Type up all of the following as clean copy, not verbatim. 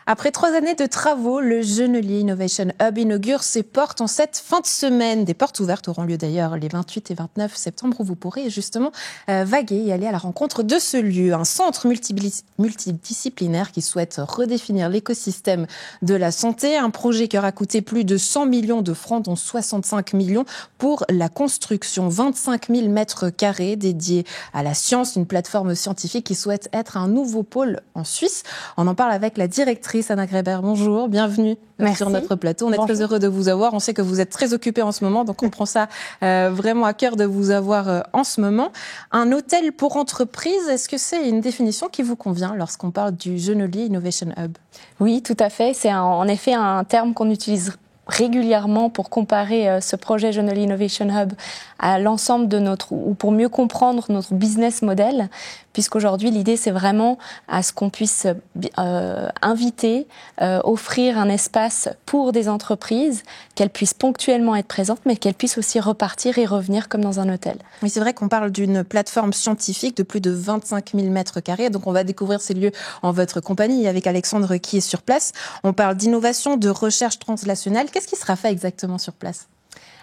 Après 3 années de travaux, le Genolier Innovation Hub inaugure ses portes en cette fin de semaine. Des portes ouvertes auront lieu d'ailleurs les 28 et 29 septembre où vous pourrez justement vaguer et aller à la rencontre de ce lieu. Un centre multidisciplinaire qui souhaite redéfinir l'écosystème de la santé. Un projet qui aura coûté plus de 100 millions de francs, dont 65 millions pour la construction. 25 000 mètres carrés dédiés à la science, une plateforme scientifique qui souhaite être un nouveau pôle en Suisse. On en parle avec la directrice Anna Greber. Bonjour, bienvenue sur notre plateau. On est très heureux de vous avoir. On sait que vous êtes très occupée en ce moment, donc on prend ça vraiment à cœur de vous avoir en ce moment. Un hôtel pour entreprise, est-ce que c'est une définition qui vous convient lorsqu'on parle du Genolier Innovation Hub? Oui, tout à fait. C'est en effet un terme qu'on utilise régulièrement pour comparer ce projet Genolier Innovation Hub à l'ensemble de ou pour mieux comprendre notre business model, puisqu'aujourd'hui l'idée c'est vraiment à ce qu'on puisse inviter, offrir un espace pour des entreprises, qu'elles puissent ponctuellement être présentes, mais qu'elles puissent aussi repartir et revenir comme dans un hôtel. Oui, c'est vrai qu'on parle d'une plateforme scientifique de plus de 25 000 mètres carrés, donc on va découvrir ces lieux en votre compagnie avec Alexandre qui est sur place. On parle d'innovation, de recherche translationnelle. Qu'est-ce qui sera fait exactement sur place ?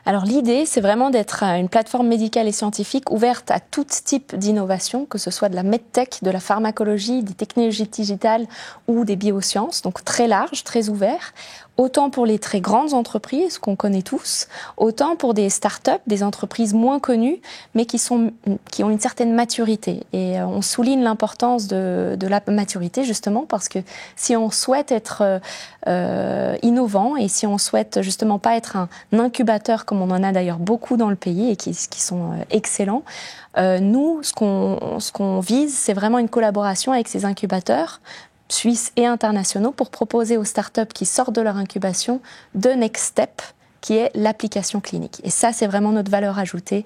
Alors l'idée, c'est vraiment d'être une plateforme médicale et scientifique ouverte à tout type d'innovation, que ce soit de la medtech, de la pharmacologie, des technologies digitales ou des biosciences, donc très large, très ouvert, autant pour les très grandes entreprises qu'on connaît tous, autant pour des start-up, des entreprises moins connues, mais qui ont une certaine maturité. Et on souligne l'importance de la maturité, justement, parce que si on souhaite être innovant et si on souhaite justement pas être un incubateur, comme on en a d'ailleurs beaucoup dans le pays et qui sont excellents, nous, ce qu'on vise, c'est vraiment une collaboration avec ces incubateurs suisses et internationaux pour proposer aux startups qui sortent de leur incubation de next step, qui est l'application clinique. Et ça, c'est vraiment notre valeur ajoutée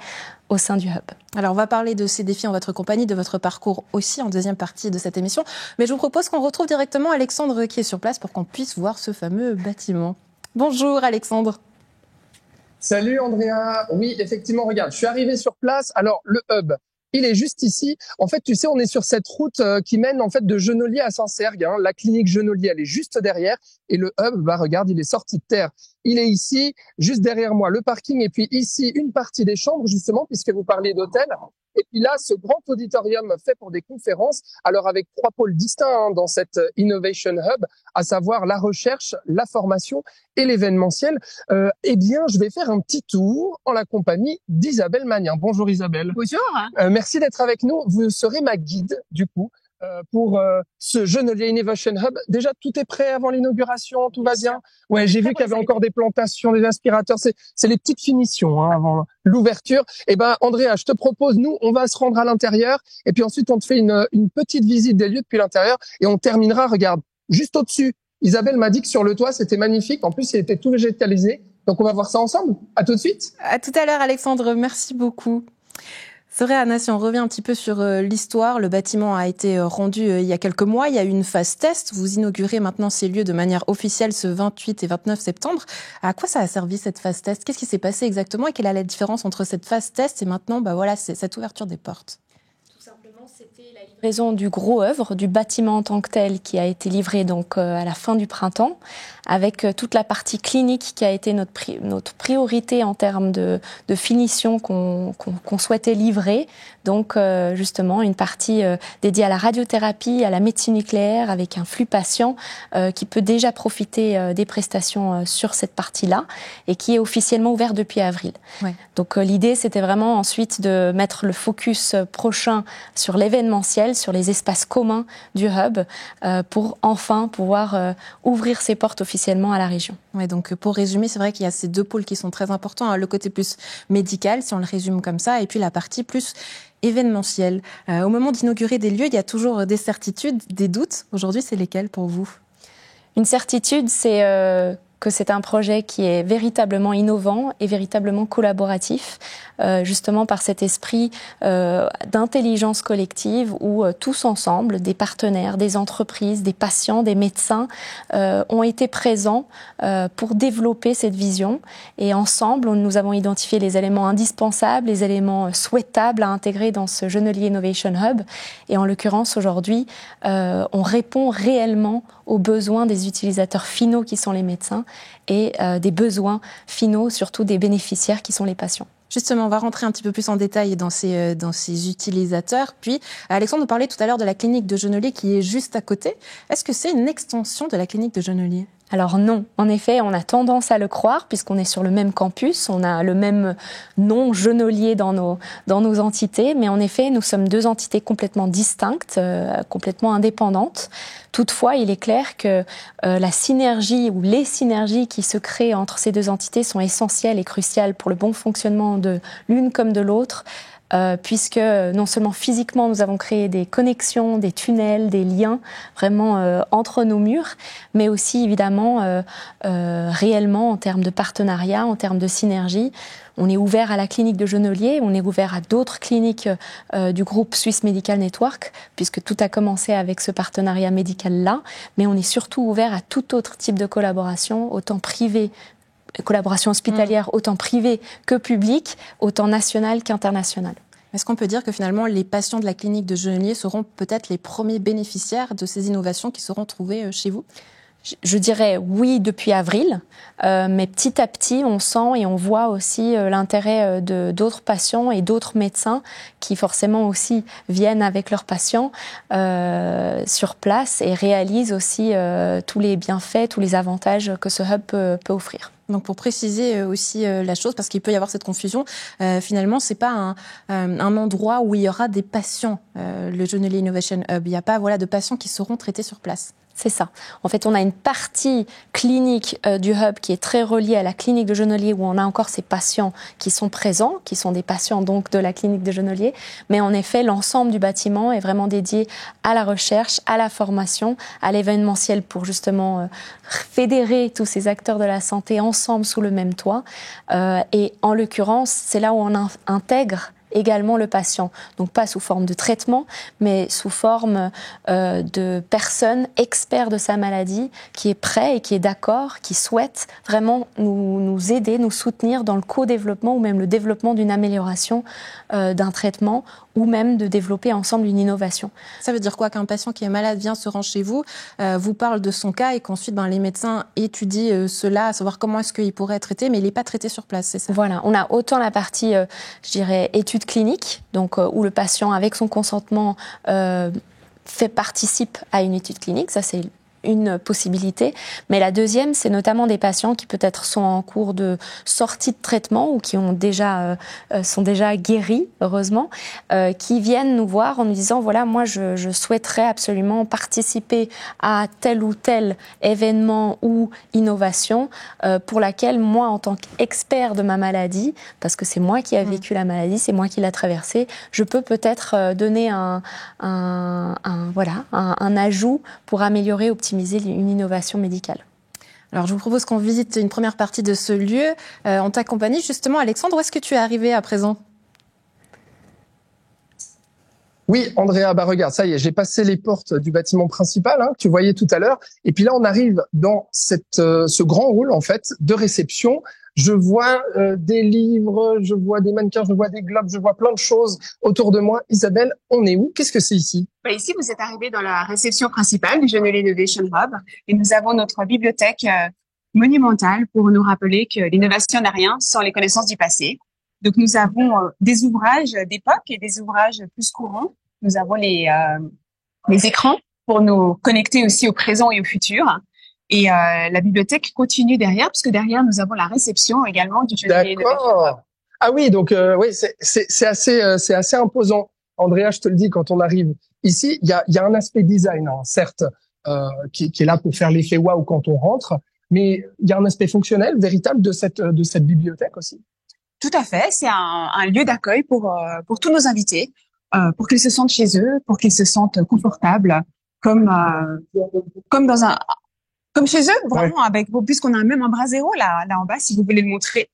au sein du Hub. Alors, on va parler de ces défis en votre compagnie, de votre parcours aussi en deuxième partie de cette émission. Mais je vous propose qu'on retrouve directement Alexandre qui est sur place pour qu'on puisse voir ce fameux bâtiment. Bonjour Alexandre. Salut Andrea. Oui, effectivement, regarde, je suis arrivé sur place. Alors, le Hub, il est juste ici. En fait, tu sais, on est sur cette route qui mène en fait de Genolier à Sancergues. La clinique Genolier, elle est juste derrière. Et le Hub, bah regarde, il est sorti de terre. Il est ici, juste derrière moi, le parking. Et puis ici, une partie des chambres, justement, puisque vous parlez d'hôtel. Et puis là, ce grand auditorium fait pour des conférences. Alors avec 3 pôles distincts dans cette Innovation Hub, à savoir la recherche, la formation et l'événementiel. Eh bien, je vais faire un petit tour en la compagnie d'Isabelle Magnin. Bonjour Isabelle. Bonjour. Merci d'être avec nous. Vous serez ma guide, du coup, pour ce Genolier Innovation Hub. Déjà, tout est prêt avant l'inauguration, tout va bien. Ouais, j'ai vu qu'il y avait encore des plantations, des aspirateurs. C'est les petites finitions avant l'ouverture. Eh ben, Andrea, je te propose, nous, on va se rendre à l'intérieur et puis ensuite on te fait une petite visite des lieux depuis l'intérieur et on terminera. Regarde, juste au-dessus. Isabelle m'a dit que sur le toit, c'était magnifique. En plus, il était tout végétalisé. Donc, on va voir ça ensemble. À tout de suite. À tout à l'heure, Alexandre. Merci beaucoup. C'est vrai, Anna, si on revient un petit peu sur l'histoire, le bâtiment a été rendu il y a quelques mois. Il y a eu une phase test. Vous inaugurez maintenant ces lieux de manière officielle ce 28 et 29 septembre. À quoi ça a servi cette phase test? Qu'est-ce qui s'est passé exactement et quelle est la différence entre cette phase test et maintenant, c'est cette ouverture des portes? Tout simplement, c'était la livraison du gros œuvre, du bâtiment en tant que tel qui a été livré donc à la fin du printemps, avec toute la partie clinique qui a été notre priorité en termes de finition qu'on souhaitait livrer. Donc justement une partie dédiée à la radiothérapie, à la médecine nucléaire, avec un flux patient qui peut déjà profiter des prestations sur cette partie-là et qui est officiellement ouvert depuis avril. Ouais. Donc l'idée, c'était vraiment ensuite de mettre le focus prochain sur l'événementiel, sur les espaces communs du Hub, pour enfin pouvoir ouvrir ses portes officiellement à la région. Ouais, donc pour résumer, c'est vrai qu'il y a ces 2 pôles qui sont très importants, le côté plus médical, si on le résume comme ça, et puis la partie plus événementielle. Au moment d'inaugurer des lieux, il y a toujours des certitudes, des doutes. Aujourd'hui, c'est lesquels pour vous? Une certitude, c'est que c'est un projet qui est véritablement innovant et véritablement collaboratif, justement par cet esprit d'intelligence collective où tous ensemble, des partenaires, des entreprises, des patients, des médecins, ont été présents pour développer cette vision. Et ensemble, nous avons identifié les éléments indispensables, les éléments souhaitables à intégrer dans ce Genolier Innovation Hub. Et en l'occurrence, aujourd'hui, on répond réellement aux besoins des utilisateurs finaux qui sont les médecins et des besoins finaux, surtout des bénéficiaires qui sont les patients. Justement, on va rentrer un petit peu plus en détail dans ces utilisateurs. Puis, Alexandre nous parlait tout à l'heure de la clinique de Genolier qui est juste à côté. Est-ce que c'est une extension de la clinique de Genolier ? Alors non, en effet, on a tendance à le croire puisqu'on est sur le même campus, on a le même nom Genolier dans nos entités, mais en effet, nous sommes deux entités complètement distinctes, complètement indépendantes. Toutefois, il est clair que la synergie ou les synergies qui se créent entre ces deux entités sont essentielles et cruciales pour le bon fonctionnement de l'une comme de l'autre. Puisque non seulement physiquement nous avons créé des connexions, des tunnels, des liens vraiment entre nos murs, mais aussi évidemment réellement en termes de partenariat, en termes de synergie. On est ouvert à la clinique de Genolier, on est ouvert à d'autres cliniques du groupe Swiss Medical Network, puisque tout a commencé avec ce partenariat médical-là, mais on est surtout ouvert à tout autre type de collaboration, autant privée, collaboration hospitalière autant privée que publique, autant nationale qu'internationale. Est-ce qu'on peut dire que finalement les patients de la clinique de Genolier seront peut-être les premiers bénéficiaires de ces innovations qui seront trouvées chez vous ? Je dirais oui depuis avril, mais petit à petit on sent et on voit aussi l'intérêt d'autres patients et d'autres médecins qui forcément aussi viennent avec leurs patients sur place et réalisent aussi tous les bienfaits, tous les avantages que ce hub peut offrir. Donc pour préciser aussi la chose, parce qu'il peut y avoir cette confusion, finalement c'est pas un endroit où il y aura des patients, le Genolier Innovation Hub. Il n'y a pas de patients qui seront traités sur place. C'est ça. En fait, on a une partie clinique du hub qui est très reliée à la clinique de Genolier où on a encore ces patients qui sont présents, qui sont des patients donc de la clinique de Genolier. Mais en effet, l'ensemble du bâtiment est vraiment dédié à la recherche, à la formation, à l'événementiel pour justement fédérer tous ces acteurs de la santé ensemble sous le même toit. Et en l'occurrence, c'est là où on intègre également le patient, donc pas sous forme de traitement, mais sous forme de personne expert de sa maladie, qui est prêt et qui est d'accord, qui souhaite vraiment nous aider, nous soutenir dans le co-développement ou même le développement d'une amélioration d'un traitement ou même de développer ensemble une innovation. Ça veut dire quoi qu'un patient qui est malade vient se rend chez vous, vous parle de son cas et qu'ensuite les médecins étudient cela, à savoir comment est-ce qu'il pourrait être traité, mais il n'est pas traité sur place, c'est ça ? Voilà, on a autant la partie, je dirais, étude clinique, donc où le patient, avec son consentement, participe à une étude clinique, ça c'est une possibilité. Mais la deuxième, c'est notamment des patients qui peut-être sont en cours de sortie de traitement ou qui ont sont déjà guéris, heureusement, qui viennent nous voir en nous disant voilà, moi je souhaiterais absolument participer à tel ou tel événement ou innovation pour laquelle moi, en tant qu'expert de ma maladie, parce que c'est moi qui ai vécu la maladie, c'est moi qui l'ai traversée, je peux peut-être donner un ajout pour améliorer, optimiser une innovation médicale. Alors, je vous propose qu'on visite une première partie de ce lieu en ta compagnie. Justement, Alexandre, où est-ce que tu es arrivé à présent ? Oui, Andrea, regarde, ça y est, j'ai passé les portes du bâtiment principal, que tu voyais tout à l'heure. Et puis là, on arrive dans ce grand hall, en fait, de réception. Je vois des livres, je vois des mannequins, je vois des globes, je vois plein de choses autour de moi. Isabelle, on est où ? Qu'est-ce que c'est ici ? Ici, vous êtes arrivé dans la réception principale du Genolier Innovation Hub et nous avons notre bibliothèque monumentale pour nous rappeler que l'innovation n'a rien sans les connaissances du passé. Donc, nous avons des ouvrages d'époque et des ouvrages plus courants. Nous avons les écrans pour nous connecter aussi au présent et au futur. Et la bibliothèque continue derrière, parce que derrière, nous avons la réception également du Genolier Innovation Hub. Ah oui, donc oui, c'est assez imposant. Andrea, je te le dis, quand on arrive ici, il y a un aspect design, certes, qui est là pour faire l'effet waouh quand on rentre, mais il y a un aspect fonctionnel véritable de cette bibliothèque aussi. Tout à fait, c'est un lieu d'accueil pour tous nos invités, pour qu'ils se sentent chez eux, pour qu'ils se sentent confortables, comme Comme chez eux, vraiment, puisqu'on a même un bras zéro là en bas, si vous voulez le montrer.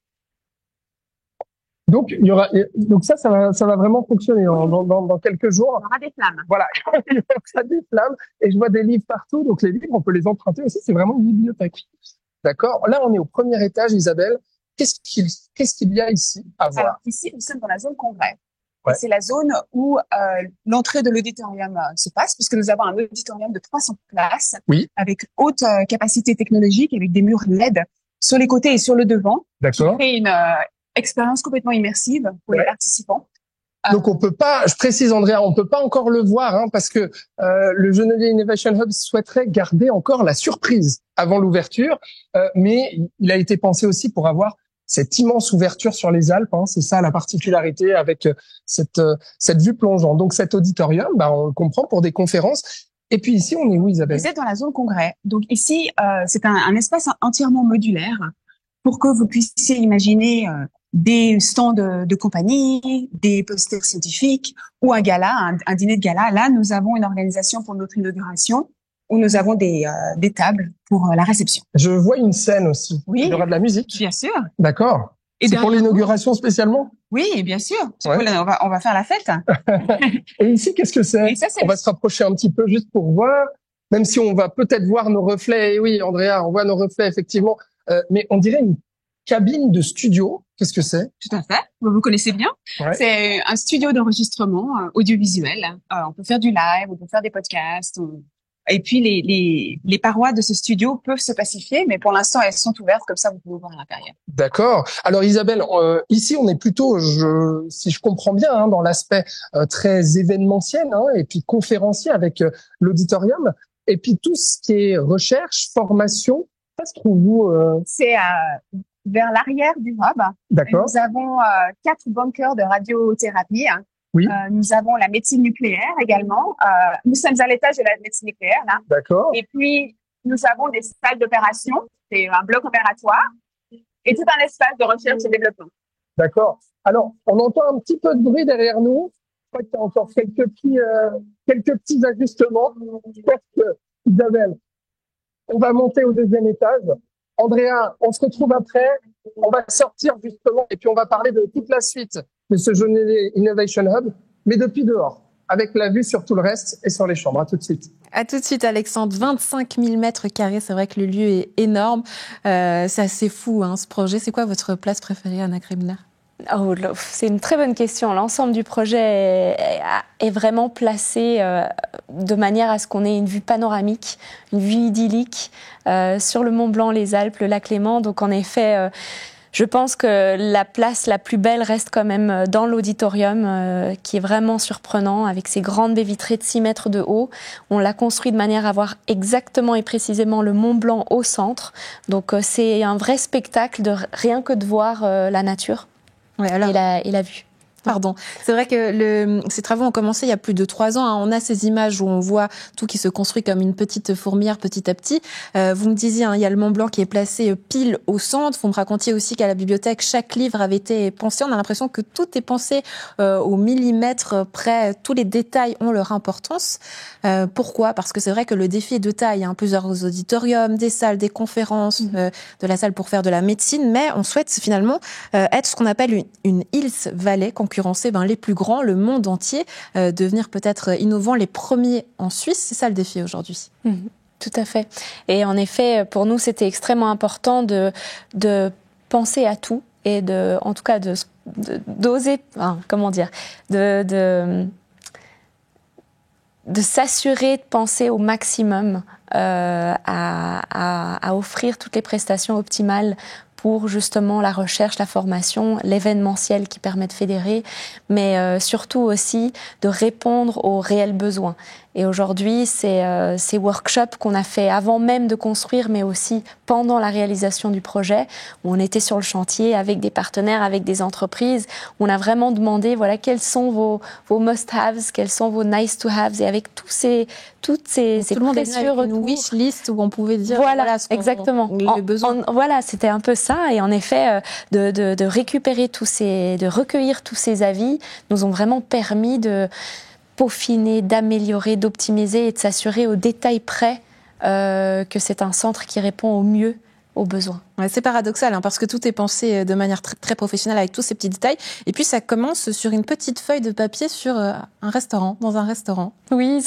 Donc, ça va vraiment fonctionner dans quelques jours. Il y aura des flammes. Voilà, il y aura des flammes et je vois des livres partout. Donc, les livres, on peut les emprunter aussi. C'est vraiment une bibliothèque. D'accord. Là, on est au premier étage, Isabelle. Qu'est-ce qu'il y a ici à voir? Alors, ici, nous sommes dans la zone congrès. Ouais. Et c'est la zone où l'entrée de l'auditorium se passe, puisque nous avons un auditorium de 300 places, Oui. avec haute capacité technologique, avec des murs LED sur les côtés et sur le devant, qui D'accord. crée une expérience complètement immersive pour les participants. Donc on peut pas, je précise Andrea, on peut pas encore le voir parce que le Genolier Innovation Hub souhaiterait garder encore la surprise avant l'ouverture, mais il a été pensé aussi pour avoir cette immense ouverture sur les Alpes. C'est ça la particularité avec cette vue plongeante. Donc cet auditorium, on le comprend pour des conférences. Et puis ici, on est où, Isabelle? Vous êtes dans la zone congrès. Donc ici, c'est un espace entièrement modulaire pour que vous puissiez imaginer des stands de compagnie, des posters scientifiques ou un gala, un dîner de gala. Là, nous avons une organisation pour notre inauguration où nous avons des tables pour la réception. Je vois une scène aussi. Oui. Il y aura de la musique. Bien sûr. D'accord. Et c'est pour l'inauguration spécialement? Oui, bien sûr. Ouais. On va faire la fête. Et ici, qu'est-ce que c'est? On va se rapprocher un petit peu juste pour voir, même si on va peut-être voir nos reflets. Et oui, Andrea, on voit nos reflets effectivement. Mais on dirait une cabine de studio. Qu'est-ce que c'est? Tout à fait. Vous connaissez bien. Ouais. C'est un studio d'enregistrement audiovisuel. On peut faire du live, on peut faire des podcasts. Et puis les parois de ce studio peuvent se pacifier, mais pour l'instant elles sont ouvertes, comme ça vous pouvez voir à l'intérieur. D'accord. Alors Isabelle, ici on est plutôt, si je comprends bien, dans l'aspect très événementiel et puis conférencier avec l'auditorium, et puis tout ce qui est recherche, formation, ça se trouve où C'est vers l'arrière du hub. D'accord. Nous avons 4 bunkers de radiothérapie. Oui. Nous avons la médecine nucléaire également. Nous sommes à l'étage de la médecine nucléaire, là. D'accord. Et puis, nous avons des salles d'opération. C'est un bloc opératoire. Et tout un espace de recherche et développement. D'accord. Alors, on entend un petit peu de bruit derrière nous. Je crois qu'il y a encore quelques petits ajustements. Je pense que, Isabelle, on va monter au deuxième étage. Andrea, on se retrouve après. On va sortir justement et puis on va parler de toute la suite de ce Genolier Innovation Hub, mais depuis dehors, avec la vue sur tout le reste et sur les chambres. À tout de suite. À tout de suite, Alexandre. 25 000 mètres carrés, c'est vrai que le lieu est énorme. C'est assez fou, ce projet. C'est quoi votre place préférée, Anna Kremner? Oh, c'est une très bonne question. L'ensemble du projet est vraiment placé de manière à ce qu'on ait une vue panoramique, une vue idyllique sur le Mont Blanc, les Alpes, le lac Léman. Donc en effet, je pense que la place la plus belle reste quand même dans l'auditorium, qui est vraiment surprenant, avec ses grandes baies vitrées de 6 mètres de haut. On l'a construit de manière à voir exactement et précisément le Mont Blanc au centre. Donc c'est un vrai spectacle rien que de voir la nature. Ouais, alors... et la vue. Pardon. C'est vrai que ces travaux ont commencé il y a plus de 3 ans. On a ces images où on voit tout qui se construit comme une petite fourmilière petit à petit. Vous me disiez, il y a le Mont Blanc qui est placé pile au centre. Vous me racontiez aussi qu'à la bibliothèque, chaque livre avait été pensé. On a l'impression que tout est pensé au millimètre près. Tous les détails ont leur importance. Pourquoi? Parce que c'est vrai que le défi est de taille. Plusieurs auditoriums, des salles, des conférences, de la salle pour faire de la médecine. Mais on souhaite finalement être ce qu'on appelle une Hills Valley, concurrencer les plus grands, le monde entier, devenir peut-être innovants, les premiers en Suisse. C'est ça le défi aujourd'hui. Tout à fait. Et en effet, pour nous, c'était extrêmement important de penser à tout et en tout cas d'oser, de s'assurer de penser au maximum à offrir toutes les prestations optimales pour justement la recherche, la formation, l'événementiel qui permet de fédérer, mais surtout aussi de répondre aux réels besoins. Et aujourd'hui, ces workshops qu'on a fait avant même de construire, mais aussi pendant la réalisation du projet, où on était sur le chantier avec des partenaires, avec des entreprises, on a vraiment demandé, voilà, quels sont vos must-haves, quels sont vos nice-to-haves, et avec toutes ces précieux retours. Une wish list où on pouvait dire, voilà exactement. Les besoins. Voilà, c'était un peu ça. Et en effet, de récupérer de recueillir tous ces avis, nous ont vraiment permis de peaufiner, d'améliorer, d'optimiser et de s'assurer au détail près que c'est un centre qui répond au mieux aux besoins. Ouais, c'est paradoxal, parce que tout est pensé de manière très, très professionnelle avec tous ces petits détails. Et puis, ça commence sur une petite feuille de papier sur un restaurant, dans un restaurant. Oui,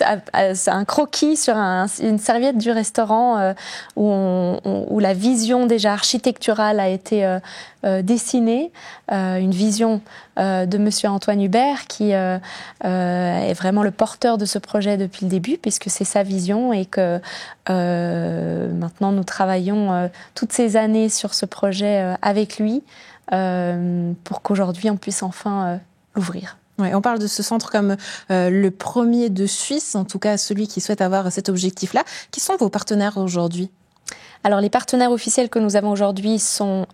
c'est un croquis sur une serviette du restaurant où la vision déjà architecturale a été dessinée. Une vision de Monsieur Antoine Hubert qui est vraiment le porteur de ce projet depuis le début, puisque c'est sa vision et que maintenant nous travaillons toutes ces années sur ce projet avec lui pour qu'aujourd'hui on puisse enfin l'ouvrir. Ouais, on parle de ce centre comme le premier de Suisse, en tout cas celui qui souhaite avoir cet objectif-là. Qui sont vos partenaires aujourd'hui ? Alors les partenaires officiels que nous avons aujourd'hui sont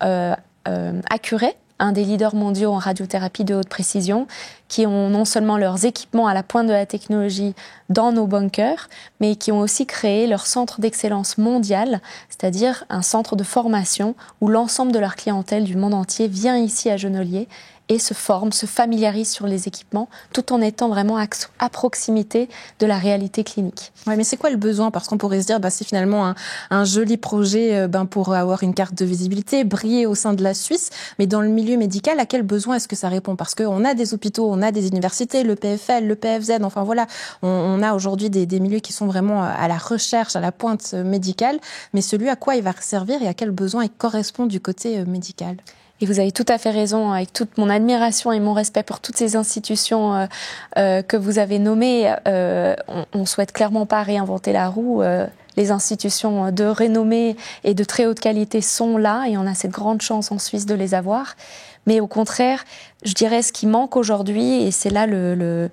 Accuray, un des leaders mondiaux en radiothérapie de haute précision, qui ont non seulement leurs équipements à la pointe de la technologie dans nos bunkers, mais qui ont aussi créé leur centre d'excellence mondial, c'est-à-dire un centre de formation où l'ensemble de leur clientèle du monde entier vient ici à Genolier et se forme, se familiarise sur les équipements, tout en étant vraiment à proximité de la réalité clinique. Ouais, mais c'est quoi le besoin ? Parce qu'on pourrait se dire, c'est finalement un joli projet pour avoir une carte de visibilité, briller au sein de la Suisse, mais dans le milieu médical, à quel besoin est-ce que ça répond ? Parce qu'on a des hôpitaux, on a des universités, le PFL, le PFZ, enfin voilà, on a aujourd'hui des milieux qui sont vraiment à la recherche, à la pointe médicale, mais celui à quoi il va servir et à quel besoin il correspond du côté médical ? Et vous avez tout à fait raison, avec toute mon admiration et mon respect pour toutes ces institutions que vous avez nommées. On souhaite clairement pas réinventer la roue. Les institutions de renommée et de très haute qualité sont là et on a cette grande chance en Suisse de les avoir. Mais au contraire, je dirais ce qui manque aujourd'hui, et c'est là ce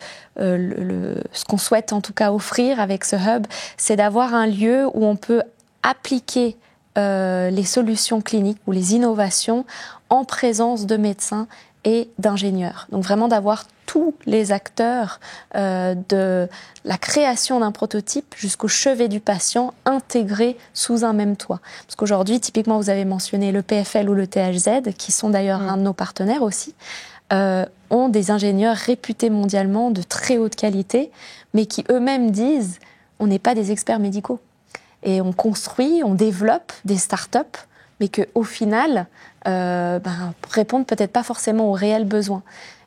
qu'on souhaite en tout cas offrir avec ce hub, c'est d'avoir un lieu où on peut appliquer les solutions cliniques ou les innovations en présence de médecins et d'ingénieurs. Donc vraiment d'avoir tous les acteurs de la création d'un prototype jusqu'au chevet du patient intégrés sous un même toit. Parce qu'aujourd'hui, typiquement, vous avez mentionné le PFL ou le THZ, qui sont d'ailleurs un de nos partenaires aussi, ont des ingénieurs réputés mondialement de très haute qualité, mais qui eux-mêmes disent on n'est pas des experts médicaux. Et on construit, on développe des startups, mais qu'au final, répondent peut-être pas forcément aux réels besoins.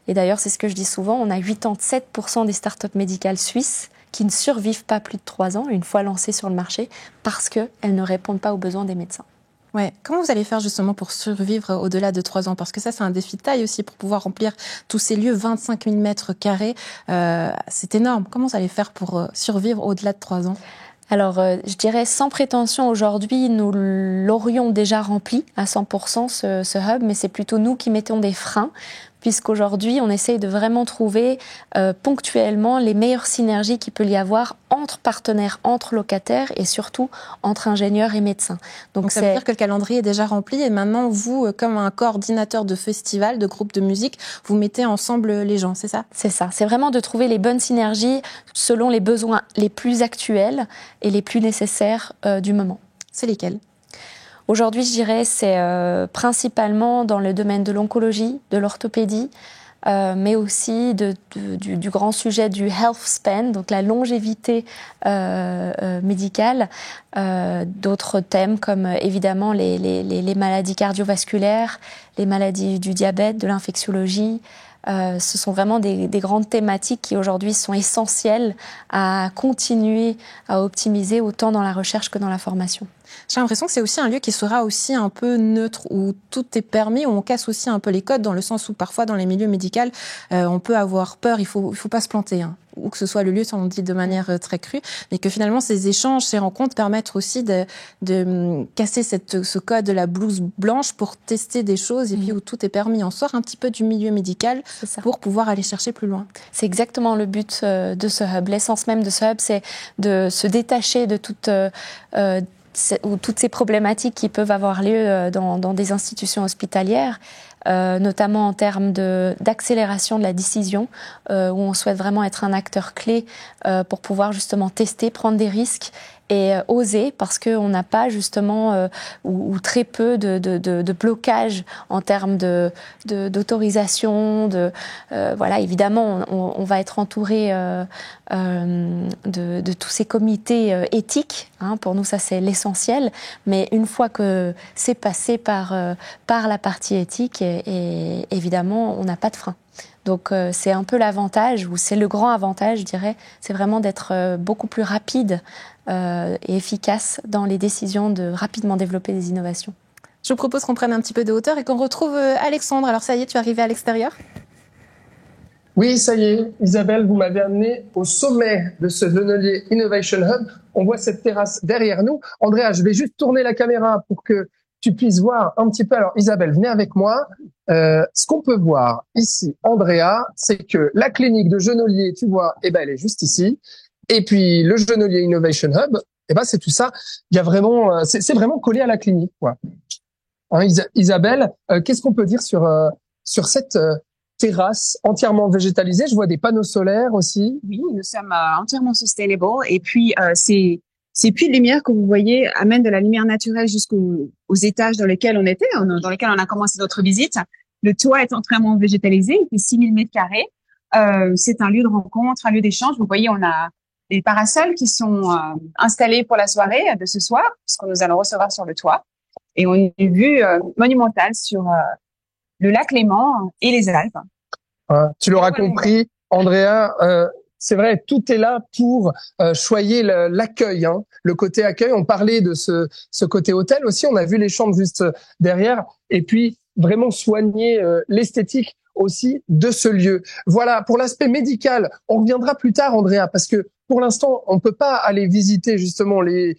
Et d'ailleurs, c'est ce que je dis souvent, on a 87% des startups médicales suisses qui ne survivent pas plus de 3 ans, une fois lancées sur le marché, parce qu'elles ne répondent pas aux besoins des médecins. Ouais. Comment vous allez faire justement pour survivre au-delà de 3 ans ? Parce que ça, c'est un défi de taille aussi pour pouvoir remplir tous ces lieux, 25 000 mètres carrés. C'est énorme. Comment vous allez faire pour survivre au-delà de 3 ans ? Alors, je dirais sans prétention, aujourd'hui, nous l'aurions déjà rempli à 100% ce hub, mais c'est plutôt nous qui mettons des freins, puisqu'aujourd'hui, on essaye de vraiment trouver ponctuellement les meilleures synergies qu'il peut y avoir entre partenaires, entre locataires et surtout entre ingénieurs et médecins. Donc ça veut dire que le calendrier est déjà rempli et maintenant, vous, comme un coordinateur de festival, de groupe de musique, vous mettez ensemble les gens, c'est ça ? C'est ça, c'est vraiment de trouver les bonnes synergies selon les besoins les plus actuels et les plus nécessaires du moment. C'est lesquels ? Aujourd'hui, je dirais, c'est principalement dans le domaine de l'oncologie, de l'orthopédie, mais aussi du grand sujet du health span, donc la longévité médicale. D'autres thèmes comme évidemment les maladies cardiovasculaires, les maladies du diabète, de l'infectiologie. Ce sont vraiment des grandes thématiques qui aujourd'hui sont essentielles à continuer à optimiser autant dans la recherche que dans la formation. J'ai l'impression que c'est aussi un lieu qui sera aussi un peu neutre, où tout est permis, où on casse aussi un peu les codes, dans le sens où parfois dans les milieux médicaux, on peut avoir peur, il faut pas se planter, ou que ce soit le lieu, si on le dit de manière très crue, mais que finalement ces échanges, ces rencontres permettent aussi de casser ce code de la blouse blanche pour tester des choses, et puis où tout est permis. On sort un petit peu du milieu médical pour pouvoir aller chercher plus loin. C'est exactement le but de ce hub. L'essence même de ce hub, c'est de se détacher de toutes ces problématiques qui peuvent avoir lieu dans des institutions hospitalières notamment en termes d'accélération de la décision, où on souhaite vraiment être un acteur clé pour pouvoir justement tester, prendre des risques et oser, parce qu'on n'a pas justement ou très peu de blocage en termes d'autorisation. Voilà, évidemment, on va être entouré de tous ces comités éthiques. Hein, pour nous, ça c'est l'essentiel. Mais une fois que c'est passé par la partie éthique, et évidemment, on n'a pas de frein. Donc c'est un peu l'avantage, ou c'est le grand avantage, je dirais, c'est vraiment d'être beaucoup plus rapide et efficace dans les décisions de rapidement développer des innovations. Je vous propose qu'on prenne un petit peu de hauteur et qu'on retrouve Alexandre. Alors ça y est, tu es arrivé à l'extérieur ? Oui, ça y est, Isabelle, vous m'avez amené au sommet de ce Genolier Innovation Hub. On voit cette terrasse derrière nous. Andrea, je vais juste tourner la caméra pour que tu puisses voir un petit peu. Alors Isabelle, venez avec moi. Ce qu'on peut voir ici, Andrea, c'est que la clinique de Genolier, tu vois, eh ben elle est juste ici. Et puis le Genolier Innovation Hub, eh ben c'est tout ça. Il y a vraiment, c'est vraiment collé à la clinique, quoi. Hein, Isabelle, qu'est-ce qu'on peut dire sur cette terrasse entièrement végétalisée? Je vois des panneaux solaires aussi. Oui, nous sommes entièrement sustainable. Et puis ces puits de lumière que vous voyez amènent de la lumière naturelle jusqu'aux étages dans lesquels on était, dans lesquels on a commencé notre visite. Le toit est entièrement végétalisé, il fait 6000 mètres carrés. C'est un lieu de rencontre, un lieu d'échange. Vous voyez, on a des parasols qui sont installés pour la soirée de ce soir, puisque nous allons recevoir sur le toit. Et on a une vue monumentale sur le lac Léman et les Alpes. Tu l'auras compris, Andrea, c'est vrai, tout est là pour choyer l'accueil, hein, le côté accueil. On parlait de ce côté hôtel aussi, on a vu les chambres juste derrière, et puis vraiment soigner l'esthétique aussi de ce lieu. Voilà, pour l'aspect médical, on reviendra plus tard, Andrea, parce que pour l'instant, on peut pas aller visiter justement les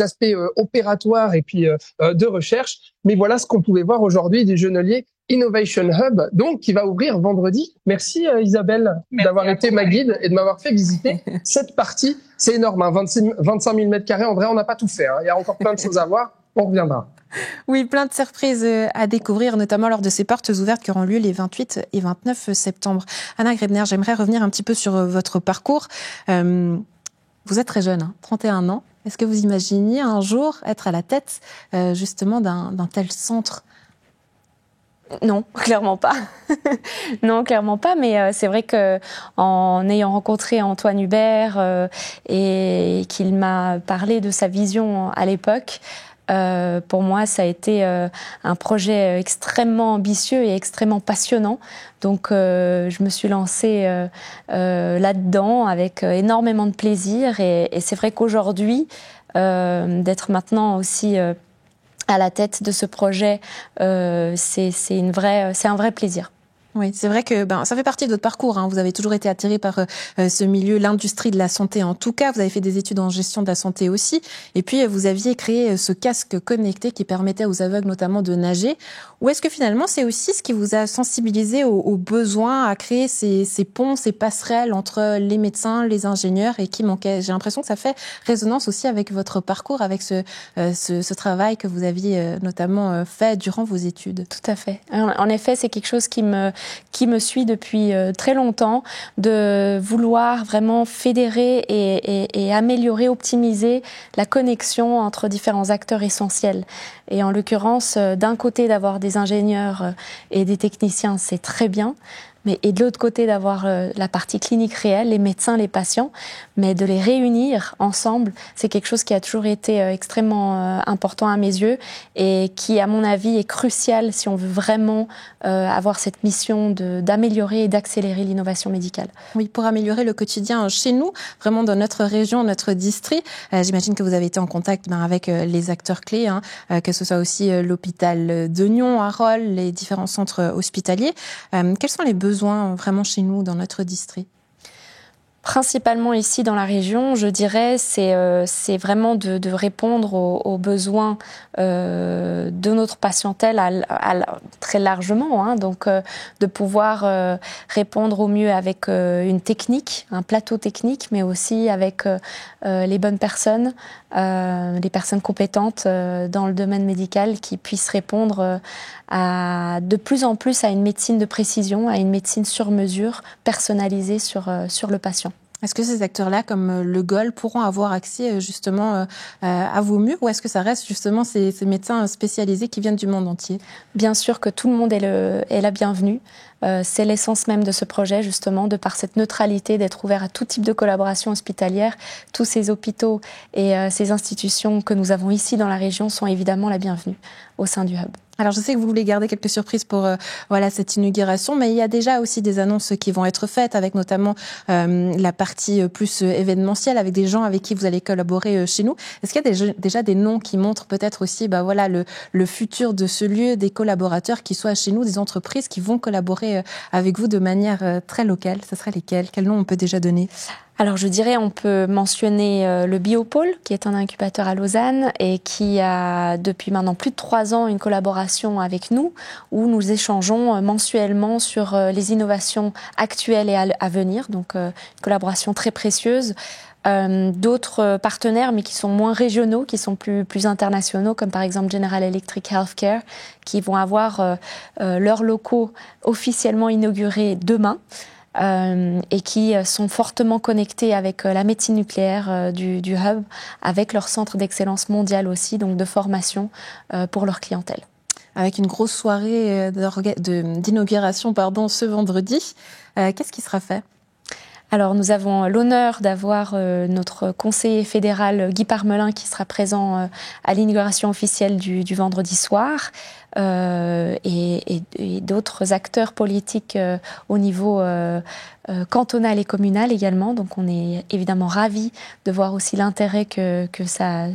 aspects opératoires et puis de recherche. Mais voilà ce qu'on pouvait voir aujourd'hui du Genolier Innovation Hub, donc qui va ouvrir vendredi. Merci Isabelle d'avoir été ma guide et de m'avoir fait visiter cette partie. C'est énorme, hein, 25 000 mètres carrés. Andrea, on n'a pas tout fait. Hein. Il y a encore plein de choses à voir. On reviendra. Oui, plein de surprises à découvrir, notamment lors de ces portes ouvertes qui auront lieu les 28 et 29 septembre. Anna Grebner, j'aimerais revenir un petit peu sur votre parcours. Vous êtes très jeune, hein, 31 ans. Est-ce que vous imaginiez un jour être à la tête justement d'un tel centre ? Non, clairement pas. Non, clairement pas. Mais c'est vrai que en ayant rencontré Antoine Hubert et qu'il m'a parlé de sa vision à l'époque, pour moi, ça a été un projet extrêmement ambitieux et extrêmement passionnant. Donc, je me suis lancée là-dedans avec énormément de plaisir. Et c'est vrai qu'aujourd'hui, d'être maintenant aussi à la tête de ce projet, c'est un vrai plaisir. Oui, c'est vrai que ça fait partie de votre parcours. Hein. Vous avez toujours été attiré par ce milieu, l'industrie de la santé en tout cas. Vous avez fait des études en gestion de la santé aussi. Et puis, vous aviez créé ce casque connecté qui permettait aux aveugles notamment de nager. Ou est-ce que finalement, c'est aussi ce qui vous a sensibilisé aux besoins à créer ces ponts, ces passerelles entre les médecins, les ingénieurs et qui manquaient? J'ai l'impression que ça fait résonance aussi avec votre parcours, avec ce travail que vous aviez notamment fait durant vos études. Tout à fait. En effet, c'est quelque chose qui me suit depuis très longtemps, de vouloir vraiment fédérer et améliorer, optimiser la connexion entre différents acteurs essentiels. Et en l'occurrence, d'un côté, d'avoir des ingénieurs et des techniciens, c'est très bien. Et de l'autre côté, d'avoir la partie clinique réelle, les médecins, les patients, mais de les réunir ensemble, c'est quelque chose qui a toujours été extrêmement important à mes yeux et qui, à mon avis, est crucial si on veut vraiment avoir cette mission d'améliorer et d'accélérer l'innovation médicale. Oui, pour améliorer le quotidien chez nous, vraiment dans notre région, notre district. J'imagine que vous avez été en contact avec les acteurs clés, hein, que ce soit aussi l'hôpital de Nyon, Arol, les différents centres hospitaliers. Quels sont les besoins vraiment chez nous, dans notre district? Principalement ici dans la région, je dirais, c'est vraiment de répondre aux besoins de notre patientèle très largement, hein, donc de pouvoir répondre au mieux avec une technique, un plateau technique, mais aussi avec les bonnes personnes, les personnes compétentes dans le domaine médical qui puissent répondre de plus en plus à une médecine de précision, à une médecine sur mesure, personnalisée sur le patient. Est-ce que ces acteurs-là, comme le GOL, pourront avoir accès justement à vos murs, ou est-ce que ça reste justement ces médecins spécialisés qui viennent du monde entier? Bien sûr que tout le monde est la bienvenue. C'est l'essence même de ce projet, justement, de par cette neutralité, d'être ouvert à tout type de collaboration hospitalière. Tous ces hôpitaux et ces institutions que nous avons ici dans la région sont évidemment la bienvenue au sein du Hub. Alors, je sais que vous voulez garder quelques surprises pour cette inauguration, mais il y a déjà aussi des annonces qui vont être faites, avec notamment la partie plus événementielle, avec des gens avec qui vous allez collaborer chez nous. Est-ce qu'il y a déjà des noms qui montrent peut-être aussi le futur de ce lieu, des collaborateurs qui soient chez nous, des entreprises qui vont collaborer avec vous de manière très locale? Ce serait lesquels? Quels noms on peut déjà donner? Alors je dirais, on peut mentionner le Biopôle, qui est un incubateur à Lausanne et qui a depuis maintenant plus de 3 ans une collaboration avec nous, où nous échangeons mensuellement sur les innovations actuelles et à venir, donc une collaboration très précieuse. D'autres partenaires, mais qui sont moins régionaux, qui sont plus internationaux, comme par exemple General Electric Healthcare, qui vont avoir leurs locaux officiellement inaugurés demain. Et qui sont fortement connectés avec la médecine nucléaire du Hub, avec leur centre d'excellence mondial aussi, donc de formation pour leur clientèle. Avec une grosse soirée d'inauguration ce vendredi, qu'est-ce qui sera fait? Alors, nous avons l'honneur d'avoir notre conseiller fédéral Guy Parmelin qui sera présent à l'inauguration officielle du vendredi soir, et d'autres acteurs politiques au niveau cantonal et communal également. Donc, on est évidemment ravis de voir aussi l'intérêt que ça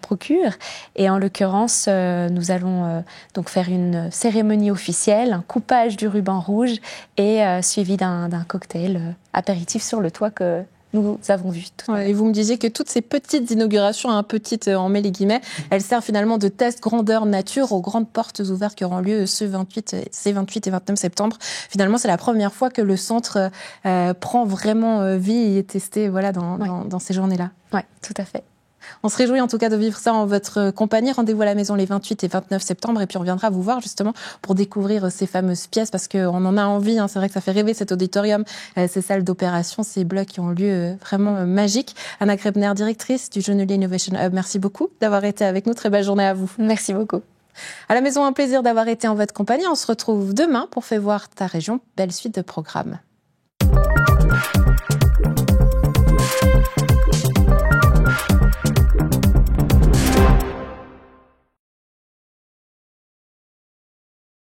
procure. Et en l'occurrence, nous allons donc faire une cérémonie officielle, un coupage du ruban rouge et suivi d'un cocktail apéritif sur le toit que nous avons vu. Et vous me disiez que toutes ces petites inaugurations, petites, on met les guillemets, elles servent finalement de test grandeur nature aux grandes portes ouvertes qui auront lieu ces 28 et 29 septembre. Finalement, c'est la première fois que le centre prend vraiment vie et est testé dans ces journées-là. Oui, tout à fait. On se réjouit en tout cas de vivre ça en votre compagnie. Rendez-vous à la maison les 28 et 29 septembre et puis on viendra vous voir justement pour découvrir ces fameuses pièces parce qu'on en a envie. C'est vrai que ça fait rêver cet auditorium, ces salles d'opération, ces blocs qui ont lieu vraiment magiques. Anna Grebner, directrice du Genolier Innovation Hub, merci beaucoup d'avoir été avec nous. Très belle journée à vous. Merci beaucoup. À la maison, un plaisir d'avoir été en votre compagnie. On se retrouve demain pour Fais voir ta région. Belle suite de programmes.